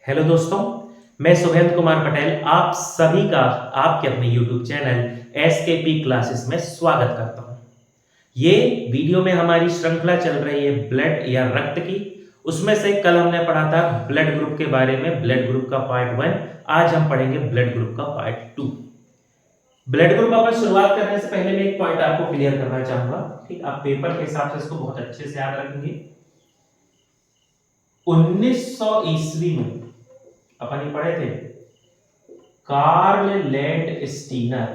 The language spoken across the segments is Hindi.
हेलो दोस्तों, मैं सुहेल कुमार पटेल आप सभी का आपके अपने YouTube चैनल SKP क्लासेस में स्वागत करता हूं। ये वीडियो में हमारी श्रृंखला चल रही है ब्लड या रक्त की। उसमें से कल हमने पढ़ा था ब्लड ग्रुप के बारे में, ब्लड ग्रुप का पार्ट 1। आज हम पढ़ेंगे ब्लड ग्रुप का पार्ट 2। ब्लड ग्रुप अपन शुरुआत करने से पहले मैं एक पॉइंट आपको क्लियर करना चाहूंगा। ठीक, आप पेपर के हिसाब से इसको बहुत अच्छे से याद रखेंगे। 1900 ईस्वी में अपन ये पढ़े थे कार्ल लैंड स्टीनर,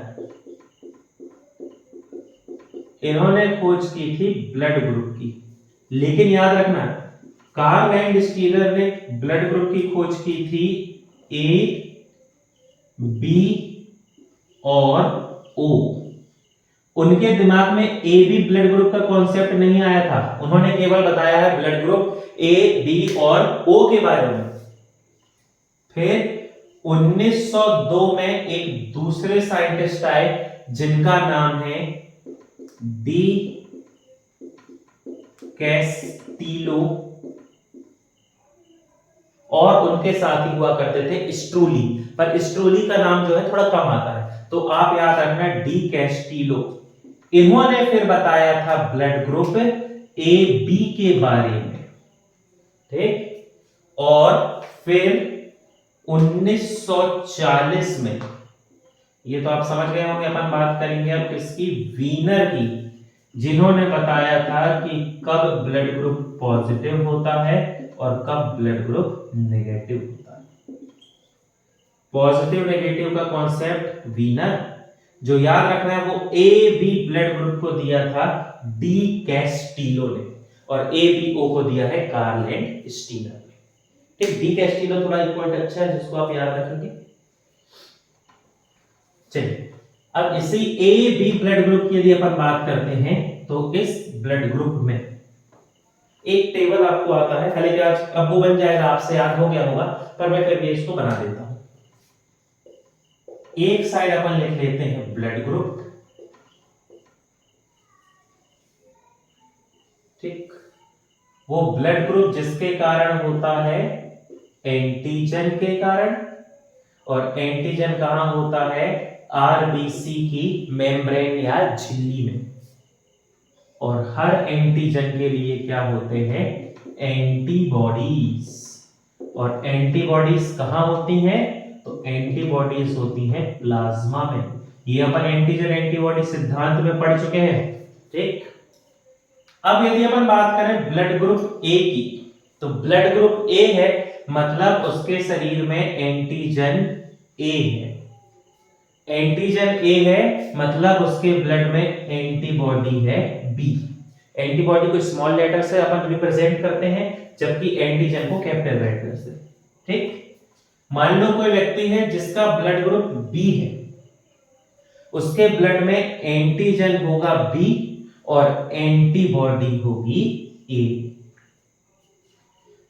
इन्होंने खोज की थी ब्लड ग्रुप की। लेकिन याद रखना, कार्ल लैंड स्टीनर ने ब्लड ग्रुप की खोज की थी ए, बी और ओ। उनके दिमाग में ए बी ब्लड ग्रुप का कॉन्सेप्ट नहीं आया था। उन्होंने केवल बताया है ब्लड ग्रुप ए, बी और ओ के बारे में। फिर 1902 में एक दूसरे साइंटिस्ट आए जिनका नाम है डी कैस्टिलो, और उनके साथ ही हुआ करते थे स्ट्रूली। पर स्ट्रूली का नाम जो है थोड़ा कम आता है, तो आप याद रखना डी कैस्टिलो। इन्होंने फिर बताया था ब्लड ग्रुप ए बी के बारे में। ठीक, और फिर 1940 में, ये तो आप समझ गए होंगे, अपन बात करेंगे अब किसकी, वीनर की, जिन्होंने बताया था कि कब ब्लड ग्रुप पॉजिटिव होता है और कब ब्लड ग्रुप नेगेटिव होता है। पॉजिटिव नेगेटिव का कॉन्सेप्ट वीनर, जो याद रखना है वो ए बी ब्लड ग्रुप को दिया था डी कैस्टिलो ने, और ए बी ओ को दिया है कार्ल लैंड स्टीनर ने। ठीक, डी कैस्टिलो थोड़ा एक पॉइंट अच्छा है जिसको आप याद रखेंगे। चलिए, अब इसी ए बी ब्लड ग्रुप की यदि अपन बात करते हैं तो इस ब्लड ग्रुप में एक टेबल आपको आता है। हालांकि आज अब वो बन जाएगा, आपसे याद हो गया होगा, पर मैं फिर भी इसको बना देता हूं। एक साइड अपन लिख लेते हैं ब्लड ग्रुप। ठीक, वो ब्लड ग्रुप जिसके कारण होता है एंटीजन के कारण, और एंटीजन कहां होता है, आरबीसी की मेम्ब्रेन या झिल्ली में। और हर एंटीजन के लिए क्या होते हैं, एंटीबॉडीज। और एंटीबॉडीज कहां होती हैं, तो एंटीबॉडीज होती हैं प्लाज्मा में। ये अपन एंटीजन एंटीबॉडी सिद्धांत में पढ़ चुके हैं। ठीक, अब यदि अपन बात करें ब्लड ग्रुप ए की, तो ब्लड ग्रुप ए है मतलब उसके शरीर में एंटीजन ए है। एंटीजन ए है मतलब उसके ब्लड में एंटीबॉडी है बी। एंटीबॉडी को स्मॉल लेटर से अपन रिप्रेजेंट करते हैं, जबकि एंटीजन को कैपिटल लेटर से। ठीक, मान लो कोई व्यक्ति है जिसका ब्लड ग्रुप बी है, उसके ब्लड में एंटीजन होगा बी और एंटीबॉडी होगी ए।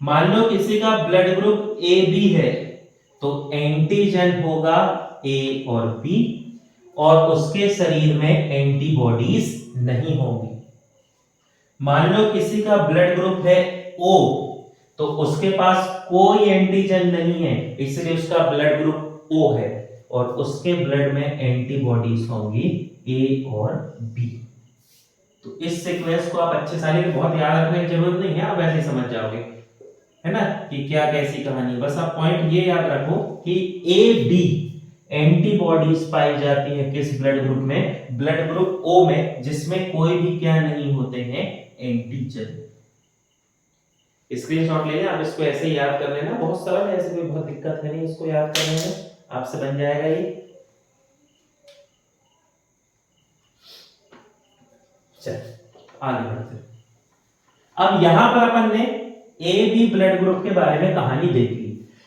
मान लो किसी का ब्लड ग्रुप ए बी है, तो एंटीजन होगा ए और बी, और उसके शरीर में एंटीबॉडीज नहीं होंगी। मान लो किसी का ब्लड ग्रुप है ओ, तो उसके पास कोई एंटीजन नहीं है, इसलिए उसका ब्लड ग्रुप ओ है, और उसके ब्लड में एंटीबॉडीज होंगी ए और बी। तो इस सीक्वेंस को आप अच्छे सारे बहुत याद रखने की जरूरत नहीं है, आप वैसे ही समझ जाओगे, है ना, कि क्या कैसी कहानी। बस आप पॉइंट ये याद रखो कि ए बी एंटीबॉडीज पाई जाती है किस ब्लड ग्रुप में, ब्लड ग्रुप ओ में, जिसमें कोई भी क्या नहीं होते हैं, एंटीजन। स्क्रीनशॉट ले लें आप, इसको ऐसे ही याद कर लेना, बहुत सरल है, ऐसे कोई बहुत दिक्कत है नहीं इसको याद करने में, आपसे बन जाएगा ये। चल आगे बढ़ते हैं। अब यहां पर अपन ने ए बी ब्लड ग्रुप के बारे में कहानी देखी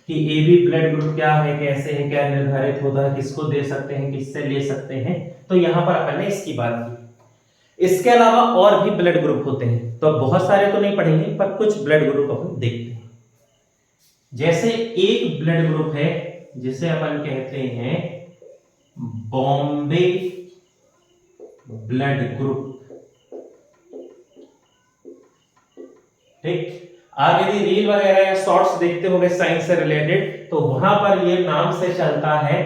कि ए बी ब्लड ग्रुप क्या है, कैसे है, क्या निर्धारित होता है, किसको दे सकते हैं, किससे ले सकते हैं। तो यहां पर अपन ने इसकी बात की। इसके अलावा और भी ब्लड ग्रुप होते हैं, तो बहुत सारे तो नहीं पढ़ेंगे, पर कुछ ब्लड ग्रुप अपन देखते हैं। जैसे एक ब्लड ग्रुप है जिसे अपन कहते हैं बॉम्बे ब्लड ग्रुप। ठीक, आप यदि रील वगैरह या शॉर्ट्स देखते होंगे साइंस से रिलेटेड, तो वहां पर ये नाम से चलता है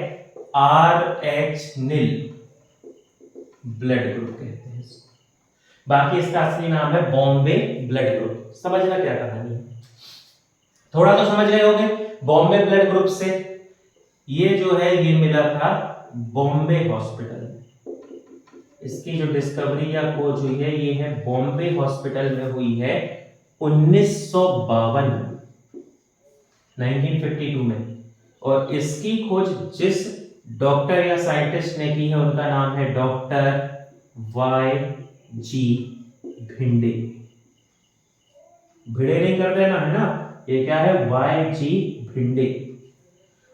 RH नील ब्लड ग्रुप कहते हैं इसको। बाकी इसका असली नाम है बॉम्बे ब्लड ग्रुप। समझना क्या कहानी है, थोड़ा तो समझ गए होंगे। बॉम्बे ब्लड ग्रुप से ये जो है ये मिला था बॉम्बे हॉस्पिटल। इसकी जो डिस्कवरी या खोज हुई है ये है बॉम्बे हॉस्पिटल में हुई है 1952 1952 में। और इसकी खोज जिस डॉक्टर या साइंटिस्ट ने की है उनका नाम है डॉक्टर Y.G. भिंडे। भिड़े नहीं कर देना है ना, ये क्या है Y.G. भिंडे।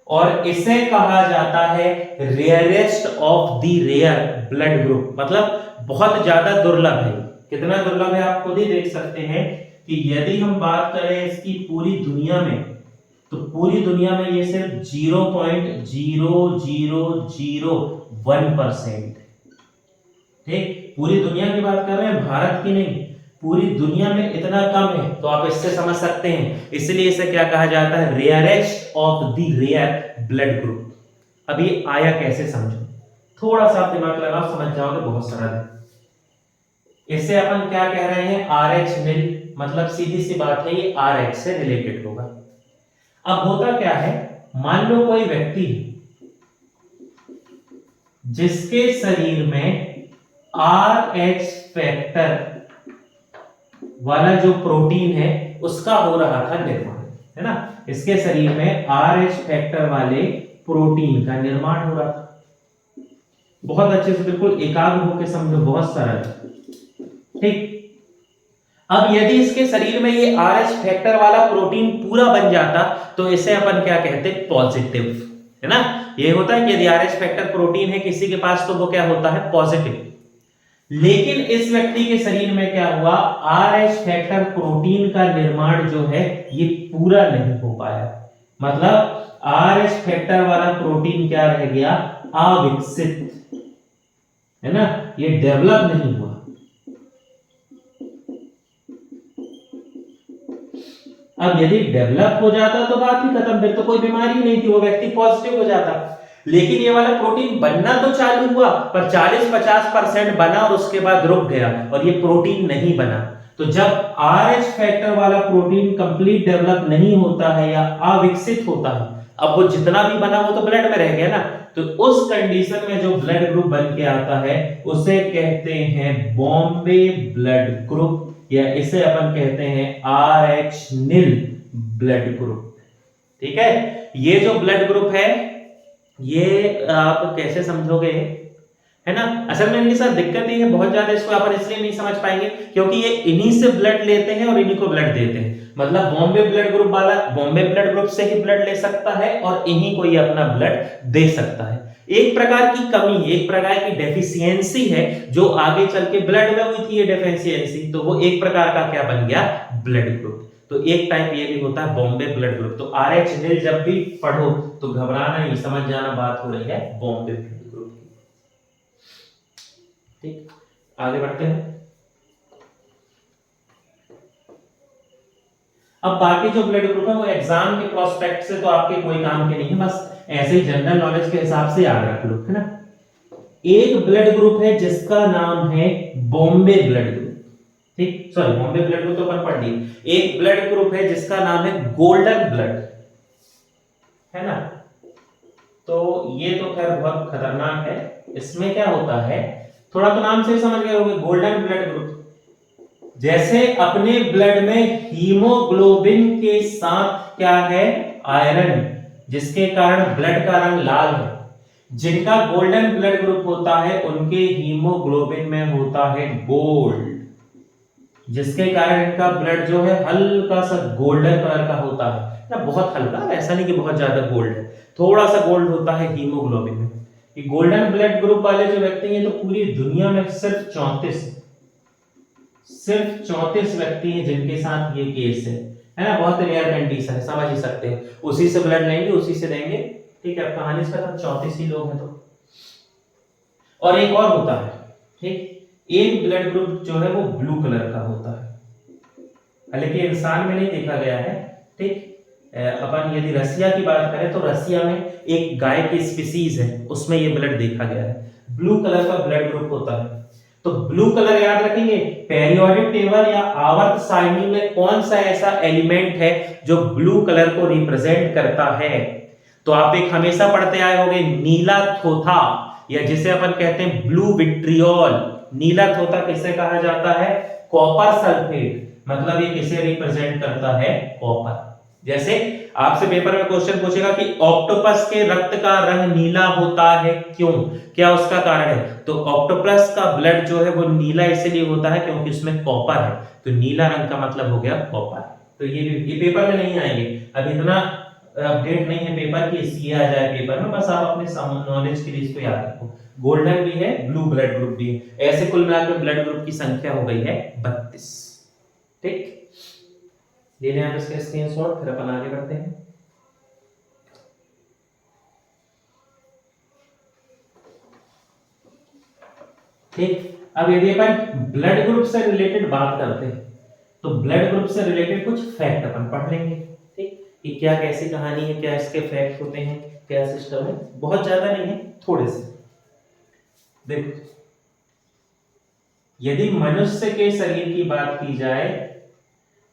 और इसे कहा जाता है rarest of the rare blood group, मतलब बहुत ज्यादा दुर्लभ है। कितना दुर्लभ है आप खुद ही देख सकते हैं कि यदि हम बात करें इसकी पूरी दुनिया में, तो पूरी दुनिया में ये सिर्फ 0.0001%। ठीक, पूरी दुनिया की बात कर रहे हैं, भारत की नहीं, पूरी दुनिया में इतना कम है। तो आप इससे समझ सकते हैं, इसलिए इसे क्या कहा जाता है, rarest of the rare blood group. अब ये आया कैसे समझो, थोड़ा सा दिमाग लगाओ, समझ जाओगे, बहुत सरल है। इससे अपन क्या कह रहे हैं, RH नील, मतलब सीधी सी बात है ये RH से रिलेटेड होगा। अब होता क्या है, मान लो कोई व्यक्ति जिसके शरीर में RH फैक्टर वाला जो प्रोटीन है उसका हो रहा था निर्माण, है ना। इसके शरीर में RH फैक्टर वाले प्रोटीन का निर्माण हो रहा था। बहुत अच्छे से बिल्कुल एकाग्र होकर समझो, बहुत सरल। ठीक, अब यदि इसके शरीर में ये RH फैक्टर वाला प्रोटीन पूरा बन जाता तो इसे अपन क्या कहते, पॉजिटिव, है ना। ये होता है कि यदि RH फैक्टर प्रोटीन है किसी के पास तो वो क्या होता है, पॉजिटिव। लेकिन इस व्यक्ति के शरीर में क्या हुआ, RH फैक्टर प्रोटीन का निर्माण जो है ये पूरा नहीं हो पाया, मतलब RH फैक्टर वाला प्रोटीन क्या रह गया, अविकसित, है ना, ये डेवलप नहीं हुआ। अब यदि डेवलप हो जाता तो बात ही खत्म, फिर तो कोई बीमारी नहीं थी, वो व्यक्ति पॉजिटिव हो जाता। लेकिन ये वाला प्रोटीन बनना तो चालू हुआ, पर 40-50% बना और उसके बाद रुक गया और ये प्रोटीन नहीं बना। तो जब RH फैक्टर वाला प्रोटीन कंप्लीट डेवलप नहीं होता है या अविकसित होता है, अब वो जितना भी बना वो तो ब्लड में रह गया ना, तो उस कंडीशन में जो ब्लड ग्रुप बन के आता है उसे कहते हैं बॉम्बे ब्लड ग्रुप, या इसे अपन कहते हैं RH नील ब्लड ग्रुप। ठीक है, ये जो ब्लड ग्रुप है ये आप कैसे समझोगे, है ना। असल में इनके साथ दिक्कत ये है बहुत ज्यादा, इसको अपन इसलिए नहीं समझ पाएंगे क्योंकि ये इन्हीं से ब्लड लेते हैं और इन्हीं को ब्लड देते हैं। मतलब बॉम्बे ब्लड ग्रुप वाला बॉम्बे ब्लड ग्रुप से ही ब्लड ले सकता है और इन्हीं को ये अपना ब्लड दे सकता है। एक प्रकार की कमी, एक प्रकार की डेफिशिएंसी है जो आगे चल के ब्लड में हुई थी ये डेफिशिएंसी, तो वो एक प्रकार का क्या बन गया, ब्लड ग्रुप। तो एक टाइप ये भी होता है बॉम्बे ब्लड ग्रुप। तो RH नील जब भी पढ़ो तो घबराना नहीं, समझ जाना बात हो रही है बॉम्बे ब्लड ग्रुप की। ठीक, आगे बढ़ते हैं। अब बाकी जो ब्लड ग्रुप है वो एग्जाम के प्रोस्पेक्ट से तो आपके कोई काम के नहीं है, बस ऐसे ही जनरल नॉलेज के हिसाब से याद रख लो, है ना। एक ब्लड ग्रुप है जिसका नाम है बॉम्बे ब्लड ग्रुप। ठीक, सॉरी, बॉम्बे ब्लड ग्रुप तो अपन पढ़ लिए। एक ब्लड ग्रुप है जिसका नाम है गोल्डन ब्लड, है ना। तो ये तो खैर बहुत खतरनाक है। इसमें क्या होता है, थोड़ा तो नाम से समझ गए होंगे, गोल्डन ब्लड ग्रुप। जैसे अपने ब्लड में हीमोग्लोबिन के साथ क्या है, आयरन, जिसके कारण ब्लड का रंग लाल है। जिनका गोल्डन ब्लड ग्रुप होता है उनके हीमोग्लोबिन में होता है गोल्ड, जिसके कारण इनका ब्लड जो है हल्का सा गोल्डन कलर का होता है ना, बहुत हल्का, ऐसा नहीं कि बहुत ज्यादा गोल्ड है, थोड़ा सा गोल्ड होता है हीमोग्लोबिन में। ये गोल्डन ब्लड ग्रुप वाले जो व्यक्ति हैं तो पूरी दुनिया में सिर्फ 34 व्यक्ति हैं जिनके साथ ये केस है ना। बहुत रेयर कंडीशन है, समझ ही सकते हैं, उसी से ब्लड लेंगे उसी से देंगे। ठीक है, कहानी इसका 34 ही लोग हैं तो। और एक और होता है, ठीक, एक ब्लड ग्रुप जो है वो ब्लू कलर का होता है हालांकि इंसान में नहीं देखा गया है। ठीक, अपन यदि रसिया की बात करें तो रसिया में एक गाय की स्पीसीज है, उसमें ये ब्लड देखा गया है। ब्लू कलर का ब्लड ग्रुप होता है। तो ब्लू कलर याद रखेंगे, पेरियोडिक टेबल या आवर्त सारणी में कौन सा ऐसा एलिमेंट है जो ब्लू कलर को रिप्रेजेंट करता है? तो आप एक हमेशा पढ़ते आए होंगे नीला थोथा, या जिसे अपन कहते हैं ब्लू विट्रियोल। नीला थोथा किसे कहा जाता है? Copper sulphate. मतलब ये किसे रिप्रेजेंट करता है? कॉपर। जैसे आपसे पेपर में क्वेश्चन पूछेगा कि ऑक्टोपस के रक्त का रंग नीला होता है, क्यों? क्या उसका कारण है? तो ऑक्टोपस का ब्लड जो है वो नीला इसलिए होता है क्योंकि उसमें कॉपर है। तो नीला रंग का मतलब हो गया कॉपर। तो ये पेपर में नहीं आएंगे, अब इतना अपडेट नहीं है पेपर कि इसलिए आ जाए पेपर में, बस आप अपने नॉलेज के लिए इसको याद रखो। गोल्डन भी है, ब्लू ब्लड ग्रुप भी है। ऐसे कुल मिलाकर ब्लड ग्रुप की संख्या हो गई है 32। ठीक, ले लें आप इसका स्क्रीनशॉट, फिर अपन आगे बढ़ते हैं। ठीक, अब यदि अपन ब्लड ग्रुप से रिलेटेड बात करते हैं तो ब्लड ग्रुप से रिलेटेड कुछ फैक्ट अपन पढ़ लेंगे। ठीक, कि क्या कैसी कहानी है, क्या इसके फैक्ट होते हैं, क्या सिस्टम है। बहुत ज्यादा नहीं है, थोड़े से। देखो, यदि मनुष्य के शरीर की बात की जाए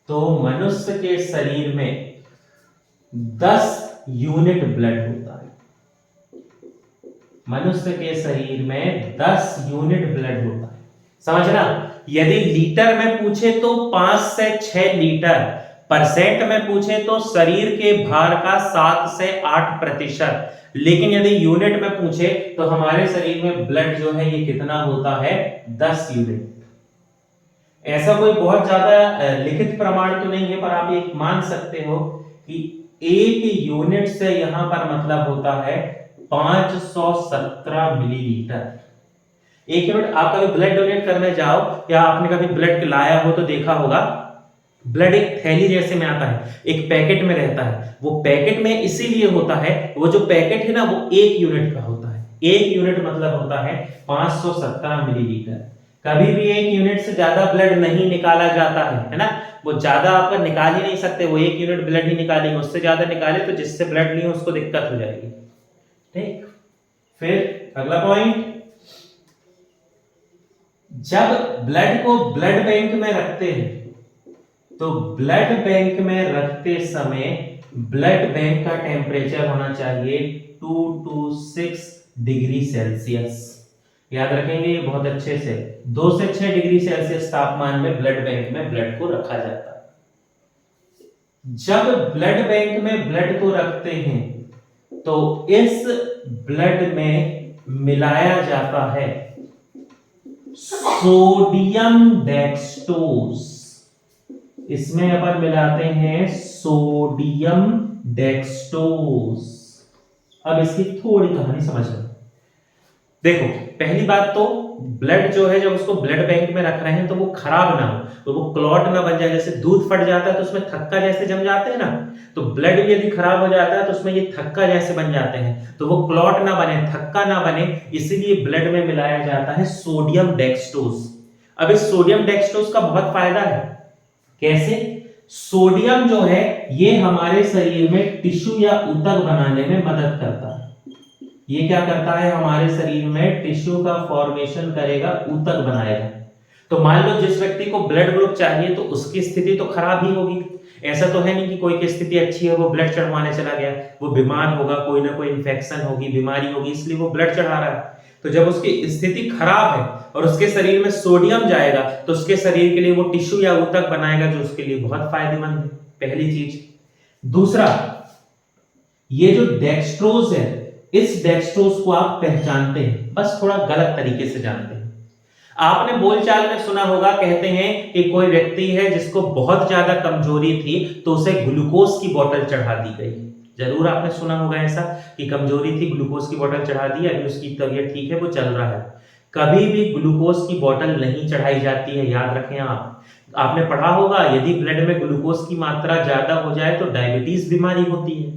तो मनुष्य के शरीर में 10 यूनिट ब्लड होता है। मनुष्य के शरीर में 10 यूनिट ब्लड होता है, समझना। यदि लीटर में पूछे तो 5 से 6 लीटर, परसेंट में पूछे तो शरीर के भार का 7 से 8%। लेकिन यदि यूनिट में पूछे तो हमारे शरीर में ब्लड जो है ये कितना होता है? 10 यूनिट। ऐसा कोई बहुत ज्यादा लिखित प्रमाण तो नहीं है, पर आप ये मान सकते हो कि 1 यूनिट से यहां पर मतलब होता है 517 मिलीलीटर। 1 यूनिट। आप कभी ब्लड डोनेट करने जाओ या आपने कभी ब्लड लाया हो तो देखा होगा, ब्लड एक थैली जैसे में आता है, एक पैकेट में रहता है। वो पैकेट में इसीलिए होता है, वो जो पैकेट है ना वो 1 यूनिट का होता है। 1 यूनिट मतलब होता है 517 मिलीलीटर। कभी भी 1 यूनिट से ज्यादा ब्लड नहीं निकाला जाता है ना। वो ज्यादा आप निकाल ही नहीं सकते, वो 1 यूनिट ब्लड ही निकालेंगे। उससे ज्यादा निकाले तो जिससे ब्लड लिए उसको दिक्कत हो जाएगी। ठीक, फिर अगला पॉइंट, जब ब्लड को ब्लड बैंक में रखते हैं तो ब्लड बैंक में रखते समय ब्लड बैंक का टेम्परेचर होना चाहिए 2 to 6 डिग्री सेल्सियस। याद रखेंगे ये बहुत अच्छे से। 2 से 6 डिग्री सेल्सियस तापमान में ब्लड बैंक में ब्लड को रखा जाता है। जब ब्लड बैंक में ब्लड को रखते हैं तो इस ब्लड में मिलाया जाता है सोडियम डेक्सट्रोज। इसमें अपन मिलाते हैं सोडियम डेक्सट्रोज। अब इसकी थोड़ी कहानी समझ लो। देखो, पहली बात तो ब्लड जो है जब उसको ब्लड बैंक में रख रहे हैं तो वो खराब ना हो, तो वो क्लॉट ना बन जाए। जैसे दूध फट जाता है तो उसमें थक्का जैसे जम जाते हैं ना, तो ब्लड भी यदि खराब हो जाता है तो उसमें ये थक्का जैसे बन जाते हैं, तो वो क्लॉट ना बने, थक्का ना बने, इसीलिए ब्लड में मिलाया जाता है सोडियम डेक्सट्रोज। अब इस सोडियम डेक्सट्रोज का बहुत फायदा है। कैसे? सोडियम जो है ये हमारे शरीर में टिश्यू या ऊतक बनाने में मदद करता है। ये क्या करता है? हमारे शरीर में टिश्यू का फॉर्मेशन करेगा, ऊतक बनाएगा। तो मान लो जिस व्यक्ति को ब्लड ग्रुप चाहिए तो उसकी स्थिति तो खराब ही होगी। ऐसा तो है नहीं कि कोई की स्थिति अच्छी है वो ब्लड चढ़वाने चला गया, वो बीमार होगा, कोई ना कोई इन्फेक्शन होगी, बीमारी होगी, इसलिए वो ब्लड चढ़ा रहा है। तो जब उसकी स्थिति खराब है और उसके शरीर में सोडियम जाएगा तो उसके शरीर के लिए वो टिश्यू या ऊतक बनाएगा, जो उसके लिए बहुत फायदेमंद है, पहली चीज। दूसरा, ये जो डेक्सट्रोज है, इस डेक्सट्रोज को आप पहचानते हैं, बस थोड़ा गलत तरीके से जानते हैं। आपने बोलचाल में सुना होगा, कहते हैं कि कोई व्यक्ति है जिसको बहुत ज्यादा कमजोरी थी तो उसे ग्लूकोज की बोतल चढ़ा दी गई। जरूर आपने सुना होगा ऐसा कि कमजोरी थी, ग्लूकोज की बोतल चढ़ा दी, अभी उसकी तबीयत ठीक है, वो चल रहा है। कभी भी ग्लूकोज की बोतल नहीं चढ़ाई जाती है, याद रखें आप। आपने पढ़ा होगा यदि ब्लड में ग्लूकोज की मात्रा ज्यादा हो जाए तो डायबिटीज बीमारी होती है।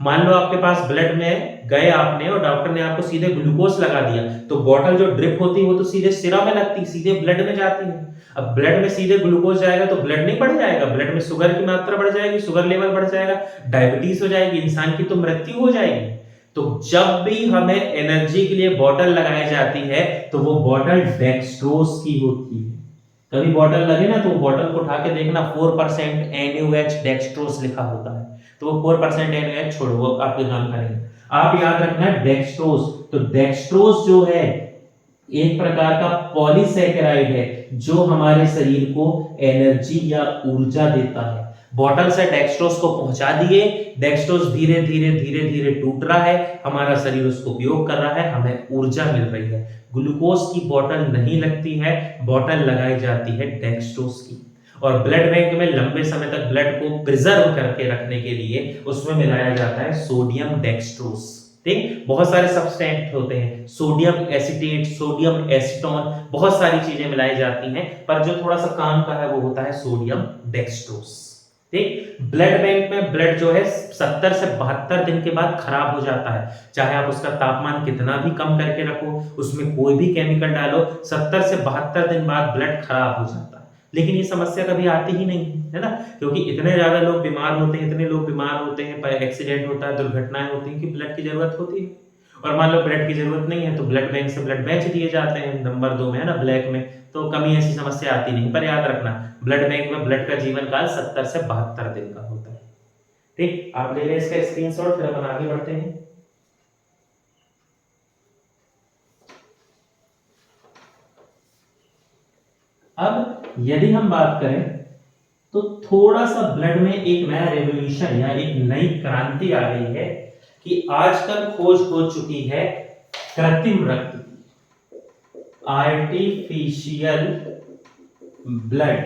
मान लो आपके पास ब्लड में गए आपने और डॉक्टर ने आपको सीधे ग्लूकोज लगा दिया, तो बॉटल जो ड्रिप होती है वो तो सीधे सिरा में लगती, सीधे ब्लड में जाती है। अब ब्लड में सीधे ग्लूकोज जाएगा तो ब्लड नहीं बढ़ जाएगा, ब्लड में शुगर की मात्रा बढ़ जाएगी, शुगर लेवल बढ़ जाएगा, डायबिटीज हो जाएगी, इंसान की तो मृत्यु हो जाएगी। तो जब भी हमें एनर्जी के लिए बॉटल लगाई जाती है तो वो बॉटल डेक्सट्रोज की होती है। कभी बॉटल लगे ना तो बॉटल को उठा के देखना 4% NaOH डेक्सट्रोज लिखा होता है, तो वो 4% NaOH छोड़ो, वो आपके काम करेंगे। आप याद रखना डेक्सट्रोज, तो डेक्सट्रोज जो है एक प्रकार का पॉलीसैकेराइड है जो हमारे शरीर को एनर्जी या ऊर्जा देता है। बॉटल से डेक्सट्रोज को पहुंचा दिए, डेक्सट्रोज धीरे धीरे धीरे धीरे टूट रहा है, हमारा शरीर उसको उपयोग कर रहा है, हमें ऊर्जा मिल रही है। ग्लूकोज की बॉटल नहीं लगती है, बॉटल लगाई जाती है डेक्सट्रोज की। और ब्लड बैंक में लंबे समय तक ब्लड को प्रिजर्व करके रखने के लिए उसमें मिलाया जाता है सोडियम डेक्सट्रोज। ठीक, बहुत सारे सब्सटेंट होते हैं, सोडियम एसिटेट, सोडियम एसीटोन, बहुत सारी चीजें मिलाई जाती हैं, पर जो थोड़ा सा काम का है वो होता है सोडियम डेक्सट्रोज। ठीक, ब्लड बैंक में ब्लड जो है 70 से 72 दिन के बाद खराब हो जाता है, चाहे आप उसका तापमान कितना भी कम करके रखो, उसमें कोई भी केमिकल डालो, 70 से 72 दिन बाद ब्लड खराब हो जाता है। लेकिन ये समस्या कभी आती ही नहीं है ना, क्योंकि इतने ज्यादा लोग बीमार होते हैं, इतने लोग बीमार होते हैं, एक्सीडेंट होता है, दुर्घटनाएं होती हैं कि ब्लड की जरूरत होती है। और मान लो ब्लड की जरूरत नहीं है तो ब्लड बैंक से ब्लड बेच दिए जाते हैं नंबर 2 में, है ना, ब्लैक में, तो कभी ऐसी समस्या आती नहीं। पर याद रखना ब्लड बैंक में ब्लड का जीवन काल 70 से 72 दिन का होता है। ठीक, आप ले लें इसका स्क्रीनशॉट, फिर अपन आगे बढ़ते हैं। अब यदि हम बात करें तो थोड़ा सा ब्लड में एक नया रेवोल्यूशन या एक नई क्रांति आ गई है कि आजकल खोज हो चुकी है कृत्रिम रक्त की, आर्टिफिशियल ब्लड,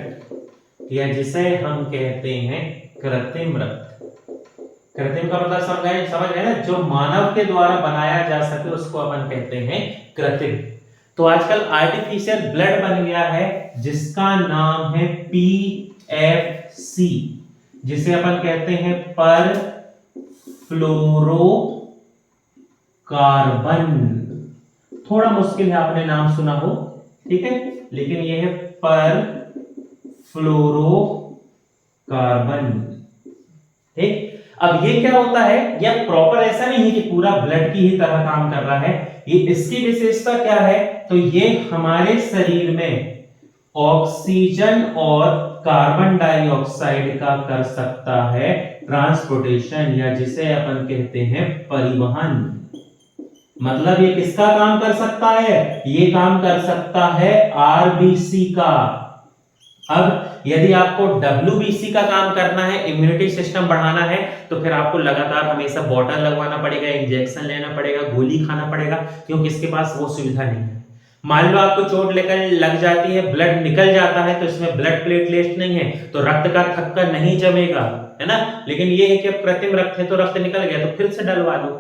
या जिसे हम कहते हैं कृत्रिम रक्त। कृत्रिम का मतलब समझ गए ना, जो मानव के द्वारा बनाया जा सके उसको अपन कहते हैं कृत्रिम। तो आजकल आर्टिफिशियल ब्लड बन गया है जिसका नाम है PFC, जिसे अपन कहते हैं पर फ्लोरोकार्बन। थोड़ा मुश्किल है, आपने नाम सुना हो, ठीक है, लेकिन यह है पर फ्लोरोकार्बन। ठीक, अब ये क्या होता है, यह प्रॉपर ऐसा नहीं है कि पूरा ब्लड की ही तरह काम कर रहा है, ये इसकी विशेषता क्या है, तो ये हमारे शरीर में ऑक्सीजन और कार्बन डाइऑक्साइड का कर सकता है ट्रांसपोर्टेशन, या जिसे अपन कहते हैं परिवहन। मतलब ये किसका काम कर सकता है, ये काम कर सकता है आरबीसी का। अब यदि आपको WBC का काम करना है, इम्यूनिटी सिस्टम बढ़ाना है, तो फिर आपको लगातार हमेशा बॉटल लगवाना पड़ेगा, इंजेक्शन लेना पड़ेगा, गोली खाना पड़ेगा, क्योंकि इसके पास वो सुविधा नहीं है। मान लो आपको चोट लेकर लग जाती है, ब्लड निकल जाता है, तो इसमें ब्लड प्लेटलेट नहीं है, तो रक्त का थक्का नहीं जमेगा, है ना। लेकिन ये है कि अब कृत्रिम रक्त है तो रक्त निकल गया तो फिर से डलवा लो।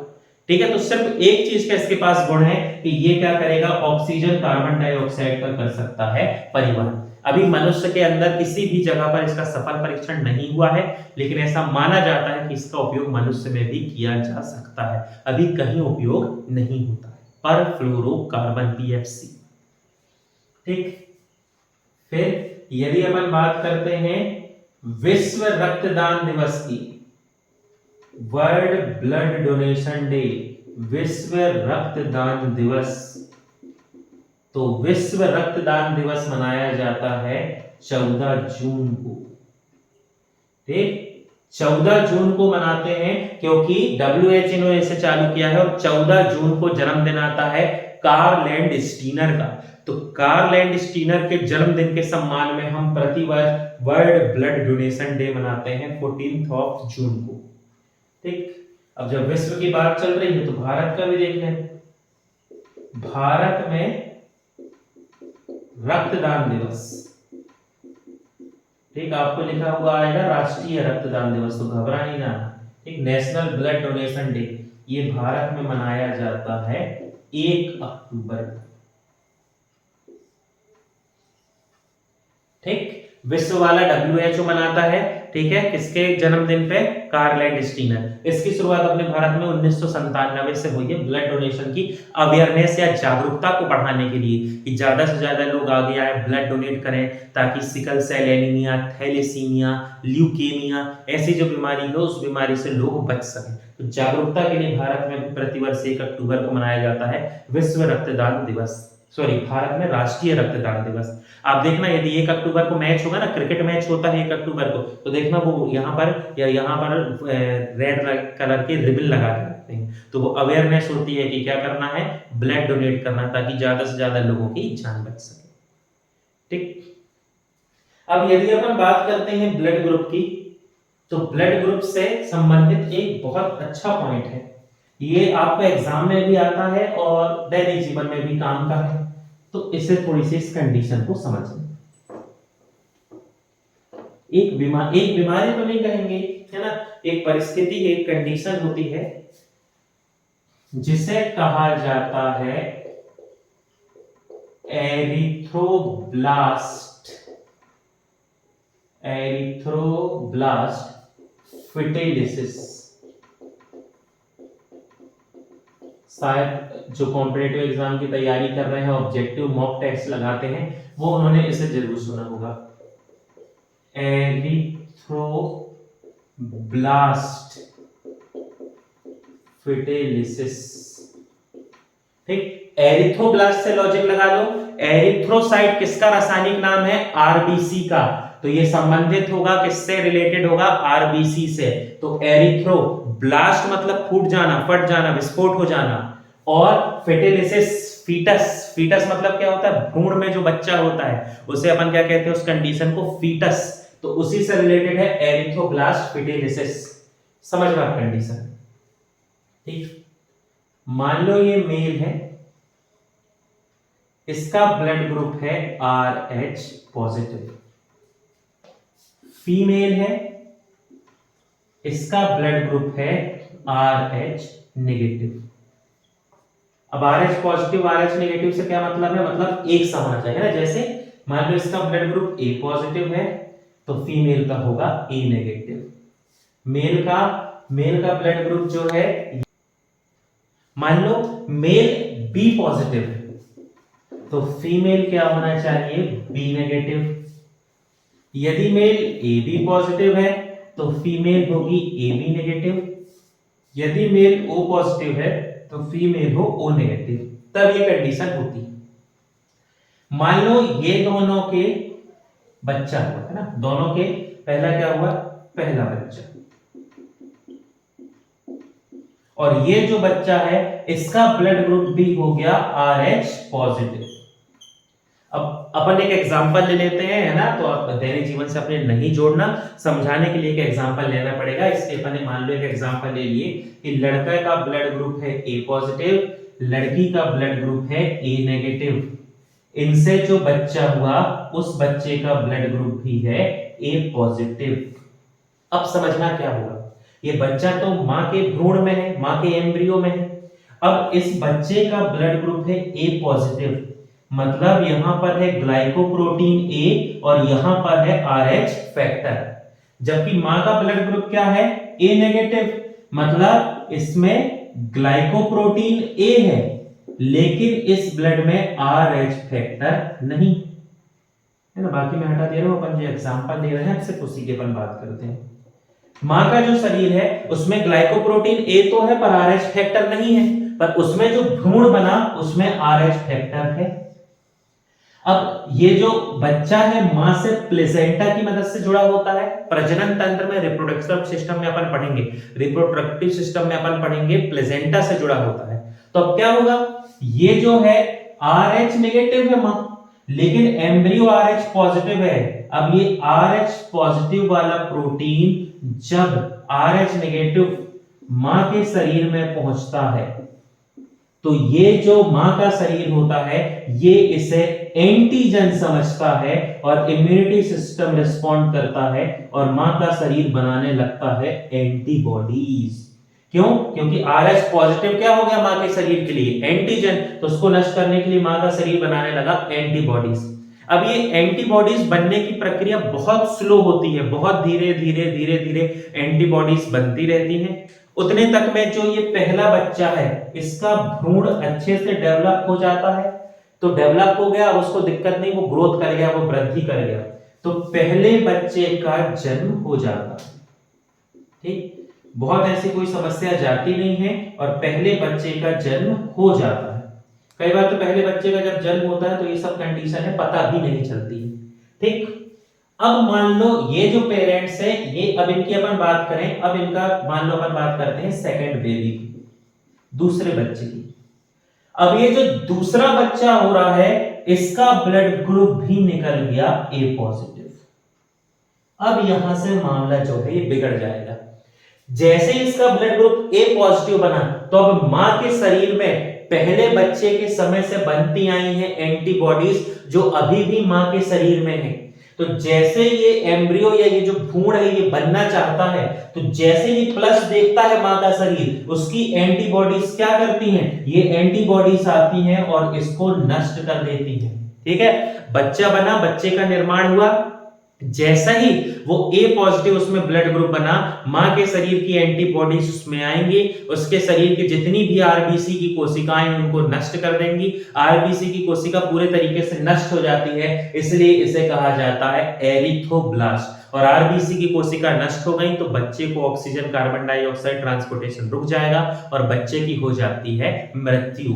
ठीक है, तो सिर्फ एक चीज का इसके पास गुण है कि ये क्या करेगा, ऑक्सीजन कार्बन डाइऑक्साइड का कर सकता है परिवहन। अभी मनुष्य के अंदर किसी भी जगह पर इसका सफल परीक्षण नहीं हुआ है, लेकिन ऐसा माना जाता है कि इसका उपयोग मनुष्य में भी किया जा सकता है, अभी कहीं उपयोग नहीं होता है, पर फ्लोरोकार्बन PFC। ठीक, फिर यदि अपन बात करते हैं विश्व रक्तदान दिवस की, वर्ल्ड ब्लड डोनेशन डे, विश्व रक्तदान दिवस, तो विश्व रक्तदान दिवस मनाया जाता है 14 जून को। ठीक, 14 जून को मनाते हैं क्योंकि WHO ने इसे चालू किया है, और 14 जून को जन्मदिन आता है कार्ल लैंड स्टीनर का। तो कार्ल लैंड स्टीनर के जन्मदिन के सम्मान में हम प्रतिवर्ष वर्ल्ड ब्लड डोनेशन डे मनाते हैं 14 जून को। ठीक, अब जब विश्व की बात चल रही है तो भारत का भी देख लें। भारत में रक्तदान दिवस, ठीक, आपको लिखा हुआ आएगा राष्ट्रीय रक्तदान दिवस, तो घबराना ना। ठीक, नेशनल ब्लड डोनेशन डे, ये भारत में मनाया जाता है 1 अक्टूबर। ठीक, विश्व वाला WHO मनाता है, ठीक है, किसके जन्मदिन पे? Karl Landsteiner. इसकी शुरुआत अपने भारत में 1997 से हुई है ब्लड डोनेशन की अवेयरनेस या जागरूकता को बढ़ाने के लिए कि ज्यादा से ज्यादा लोग आगे आए, ब्लड डोनेट करें, ताकि sickle cell anaemia, thalassaemia, leukaemia ऐसी जो बीमारी हो उस बीमारी से लोग बच सकें। तो जागरूकता के लिए भारत में प्रतिवर्ष 1 अक्टूबर को मनाया जाता है विश्व रक्तदान दिवस, सॉरी भारत में राष्ट्रीय रक्तदान दिवस। आप देखना यदि 1 अक्टूबर को मैच होगा ना, क्रिकेट मैच होता है 1 अक्टूबर को, तो देखना वो यहाँ पर या यहाँ पर रेड कलर के रिबन लगा के रखते हैं, तो वो अवेयरनेस होती है कि क्या करना है, ब्लड डोनेट करना, ताकि ज्यादा से ज्यादा लोगों की जान बच सके। ठीक, अब यदि अपन बात करते हैं ब्लड ग्रुप की, तो ब्लड ग्रुप से संबंधित एक बहुत अच्छा पॉइंट है, ये आपका एग्जाम में भी आता है और दैनिक जीवन में भी काम का है, तो इसे थोड़ी सी इस कंडीशन को समझ लें। एक बीमारी तो नहीं कहेंगे, है ना, एक परिस्थिति, एक कंडीशन होती है जिसे कहा जाता है एरिथ्रोब्लास्ट फिटेलिसिस। शायद जो कॉम्पिटिटिव एग्जाम की तैयारी कर रहे हैं, ऑब्जेक्टिव मॉक टेस्ट लगाते हैं, वो उन्होंने इसे जरूर सुना होगा, एरिथ्रोब्लास्ट फिटेलिसिस। ठीक, एरिथ्रोब्लास्ट से लॉजिक लगा लो, एरिथ्रोसाइट किसका रासायनिक नाम है? आरबीसी का, तो ये संबंधित होगा, किससे रिलेटेड होगा? आरबीसी से। तो एरिथ्रोब्लास्ट मतलब फूट जाना, फट जाना, विस्फोट हो जाना, और फेटेलिसिस फीटस, फीटस मतलब क्या होता है? भ्रूण में जो बच्चा होता है उसे अपन क्या कहते हैं? उस कंडीशन को फीटस, तो उसी से रिलेटेड है एरिथ्रोब्लास्ट फिटेलिसिस। समझ में आप कंडीशन? ठीक, मान लो ये मेल है, इसका ब्लड ग्रुप है RH पॉजिटिव, फीमेल है, इसका ब्लड ग्रुप है RH नेगेटिव। अब RH पॉजिटिव RH नेगेटिव से क्या मतलब है? मतलब एक सा होना चाहिए ना, जैसे मान लो इसका ब्लड ग्रुप A पॉजिटिव है तो फीमेल का होगा A नेगेटिव, मेल का ब्लड ग्रुप जो है, मान लो मेल B पॉजिटिव है तो फीमेल क्या होना चाहिए? B negative. यदि मेल AB पॉजिटिव है तो फीमेल होगी AB नेगेटिव, यदि मेल O पॉजिटिव है तो फीमेल हो O नेगेटिव, तब ये कंडीशन होती है। मान लो ये दोनों के बच्चा हुआ है ना, दोनों के पहला क्या हुआ? पहला बच्चा, और ये जो बच्चा है इसका ब्लड ग्रुप भी हो गया RH पॉजिटिव। अब अपन एक एग्जांपल ले लेते हैं, है ना, तो आप दैनिक जीवन से अपने नहीं जोड़ना, समझाने के लिए एक एग्जांपल लेना पड़ेगा। इसके अपन ने मान लो एक एग्जांपल ले लिए कि लड़का का ब्लड ग्रुप है A पॉजिटिव, लड़की का ब्लड ग्रुप है A नेगेटिव, इनसे जो बच्चा हुआ उस बच्चे का ब्लड ग्रुप भी है A पॉजिटिव। अब समझना क्या होगा, ये बच्चा तो मां के भ्रूण में है, मां के एम्ब्रियो में है। अब इस बच्चे का ब्लड ग्रुप है A पॉजिटिव, मतलब यहां पर है ग्लाइकोप्रोटीन A और यहां पर है RH फैक्टर, जबकि मां का ब्लड ग्रुप क्या है? A नेगेटिव, मतलब इसमें ग्लाइकोप्रोटीन A है लेकिन इस ब्लड में RH फैक्टर नहीं है ना। बाकी मैं हटा दे रहा हूं, अपन जो एग्जांपल दे रहे हैं सिर्फ उसी की अपन बात करते हैं। मां का जो शरीर है उसमें ग्लाइकोप्रोटीन A तो है पर RH फैक्टर नहीं है, पर उसमें जो भ्रूण बना उसमें RH फैक्टर है। अब ये जो बच्चा है मां से प्लेसेंटा की मदद से जुड़ा होता है, प्रजनन तंत्र में रिप्रोडक्टिव सिस्टम में अपन पढ़ेंगे, रिप्रोडक्टिव सिस्टम में अपन पढ़ेंगे प्लेसेंटा से जुड़ा होता है। तो अब क्या होगा, ये जो है RH नेगेटिव है मां, लेकिन एम्ब्रियो RH पॉजिटिव है। अब ये RH पॉजिटिव वाला प्रोटीन जब RH नेगेटिव मां के शरीर में पहुंचता है तो ये जो मां का शरीर होता है ये इसे एंटीजन समझता है और इम्यूनिटी सिस्टम रिस्पॉन्ड करता है और मां का शरीर बनाने लगता है एंटीबॉडीज। क्यों? क्योंकि RH पॉजिटिव क्या हो गया मां के शरीर के लिए? एंटीजन, तो उसको नष्ट करने के लिए मां का शरीर बनाने लगा एंटीबॉडीज। अब ये एंटीबॉडीज बनने की प्रक्रिया बहुत स्लो होती है, बहुत धीरे धीरे धीरे धीरे एंटीबॉडीज बनती रहती हैं। उतने तक में जो ये पहला बच्चा है इसका भ्रूण अच्छे से डेवलप हो जाता है। तो डेवलप हो गया, अब उसको दिक्कत नहीं, वो ग्रोथ कर गया, वो वृद्धि कर गया, तो पहले बच्चे का जन्म हो जाता है। ठीक, बहुत ऐसी कोई समस्या जाती नहीं है और पहले बच्चे का जन्म हो जाता है। कई बार तो पहले बच्चे का जब जन्म होता है तो ये सब कंडीशन है, पता भी नहीं चलती है। ठीक, अब मान लो ये जो पेरेंट्स है, ये अब इनकी अपन बात करें, अब इनका मान लो अपन बात करते हैं सेकंड बेबी की, दूसरे बच्चे की। अब ये जो दूसरा बच्चा हो रहा है इसका ब्लड ग्रुप भी निकल गया ए पॉजिटिव। अब यहां से मामला जो है ये बिगड़ जाएगा। जैसे इसका ब्लड ग्रुप ए पॉजिटिव बना तो अब मां के शरीर में पहले बच्चे के समय से बनती आई हैं एंटीबॉडीज जो अभी भी मां के शरीर में है। तो जैसे ये एम्ब्रियो या ये जो भ्रूण है ये बनना चाहता है, तो जैसे ही प्लस देखता है मां का शरीर, उसकी एंटीबॉडीज क्या करती हैं, ये एंटीबॉडीज आती हैं और इसको नष्ट कर देती हैं। ठीक है, बच्चा बना, बच्चे का निर्माण हुआ, जैसा ही वो ए पॉजिटिव उसमें ब्लड ग्रुप बना, मां के शरीर की एंटीबॉडीज उसमें आएंगी, उसके शरीर की जितनी भी आरबीसी की कोशिकाएं उनको नष्ट कर देंगी। आरबीसी की कोशिका पूरे तरीके से नष्ट हो जाती है, इसलिए इसे कहा जाता है एरिथ्रोब्लास्ट। और आरबीसी की कोशिका नष्ट हो गई तो बच्चे को ऑक्सीजन कार्बन डाइऑक्साइड ट्रांसपोर्टेशन रुक जाएगा और बच्चे की हो जाती है मृत्यु।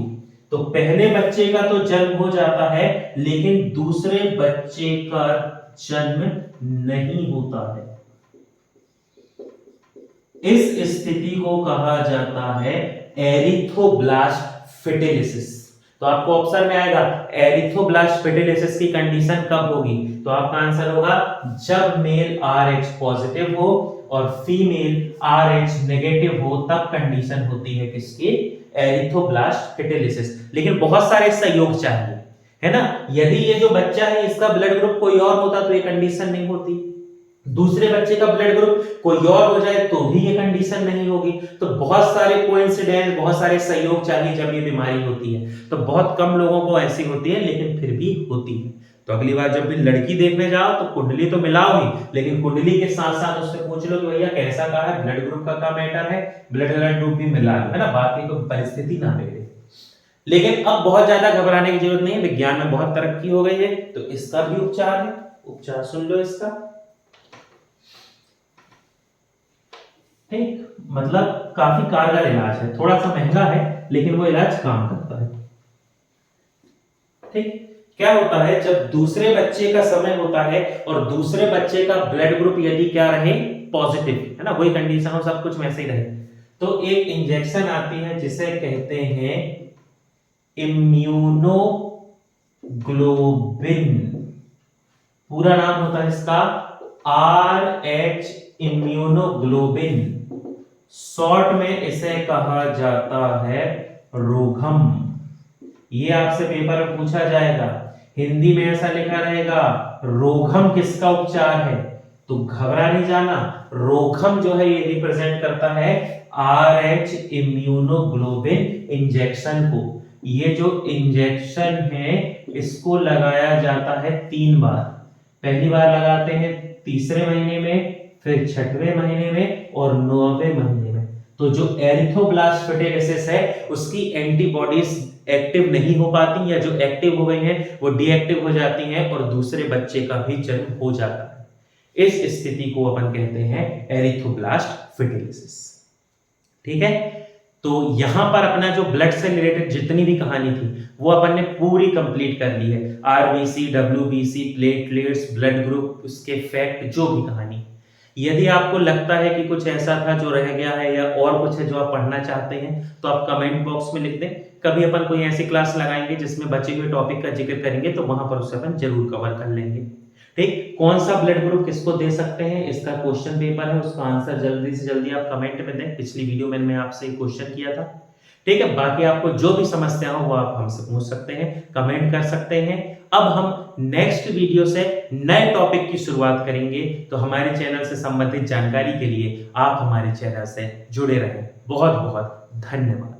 तो पहले बच्चे का तो जन्म हो जाता है लेकिन दूसरे बच्चे का जन्म नहीं होता है। इस स्थिति को कहा जाता है एरिथ्रोब्लास्ट फेटेलिसिस। तो आपको ऑप्शन में आएगा एरिथ्रोब्लास्ट फेटेलिसिस की कंडीशन कब होगी, तो आपका आंसर होगा जब मेल RH पॉजिटिव हो और फीमेल RH नेगेटिव हो, तब कंडीशन होती है किसकी, एरिथ्रोब्लास्ट फेटेलिसिस। लेकिन बहुत सारे संयोग चाहिए, है ना। यदि ये जो बच्चा है इसका ब्लड ग्रुप कोई और होता तो ये कंडीशन नहीं होती, दूसरे बच्चे का ब्लड ग्रुप कोई और हो जाए तो भी ये कंडीशन नहीं होगी। तो बहुत सारे कोइंसिडेंस, बहुत सारे संयोग चाहिए जब ये बीमारी होती है। तो बहुत कम लोगों को ऐसी होती है लेकिन फिर भी होती है। तो अगली बार जब भी लड़की देखने जाओ तो कुंडली तो मिलाओ ही, लेकिन कुंडली के साथ साथ उससे पूछ लो कि भैया कैसा कहा है, ब्लड ग्रुप का क्या मैटर है, ब्लड ग्रुप भी मिला लो, है ना, बाकी कोई परिस्थिति ना बिगड़े। लेकिन अब बहुत ज्यादा घबराने की जरूरत नहीं है, विज्ञान में बहुत तरक्की हो गई है, तो इसका भी उपचार है। उपचार सुन लो इसका। ठीक, मतलब काफी कारगर इलाज है, थोड़ा सा महंगा है लेकिन वो इलाज काम करता है। ठीक, क्या होता है जब दूसरे बच्चे का समय होता है और दूसरे बच्चे का ब्लड ग्रुप यदि क्या रहे, पॉजिटिव, है ना, वही कंडीशन हो, सब कुछ वैसे ही रहे, तो एक इंजेक्शन आती है जिसे कहते हैं इम्यूनोग्लोबिन। पूरा नाम होता है इसका RH इम्यूनोग्लोबिन, शॉर्ट में इसे कहा जाता है रोगम। ये आपसे पेपर में पूछा जाएगा, हिंदी में ऐसा लिखा रहेगा रोगम किसका उपचार है, तो घबरा नहीं जाना। रोगम जो है ये रिप्रेजेंट करता है RH इम्यूनोग्लोबिन इंजेक्शन को। ये जो इंजेक्शन है इसको लगाया जाता है 3 बार। पहली बार लगाते हैं तीसरे महीने में, फिर 6वें महीने में और 9वें महीने में। तो जो एरिथ्रोब्लास्ट फेटेलिसिस है उसकी एंटीबॉडीज एक्टिव नहीं हो पाती, या जो एक्टिव हो गई हैं वो डीएक्टिव हो जाती हैं और दूसरे बच्चे का भी जन्म हो जाता है। इस स्थिति को अपन कहते हैं एरिथ्रोब्लास्ट फेटेलिसिस। ठीक है, तो यहां पर अपना जो ब्लड से रिलेटेड जितनी भी कहानी थी वो अपन ने पूरी कंप्लीट कर ली है। RBC, WBC, platelets, blood group, उसके फैक्ट, जो भी कहानी। यदि आपको लगता है कि कुछ ऐसा था जो रह गया है या और कुछ है जो आप पढ़ना चाहते हैं तो आप कमेंट बॉक्स में लिख दें। कभी अपन कोई ऐसी क्लास लगाएंगे जिसमें बचे हुए टॉपिक का जिक्र करेंगे तो वहां पर उसे अपन जरूर कवर कर लेंगे। ठीक, कौन सा ब्लड ग्रुप किसको दे सकते हैं, इसका क्वेश्चन पेपर है, उसका आंसर जल्दी से जल्दी आप कमेंट में दें। पिछली वीडियो में मैंने आपसे क्वेश्चन किया था। ठीक है, बाकी आपको जो भी समस्या हो वो आप हमसे पूछ सकते हैं, कमेंट कर सकते हैं। अब हम नेक्स्ट वीडियो से नए टॉपिक की शुरुआत करेंगे, तो हमारे चैनल से संबंधित जानकारी के लिए आप हमारे चैनल से जुड़े रहें। बहुत बहुत धन्यवाद।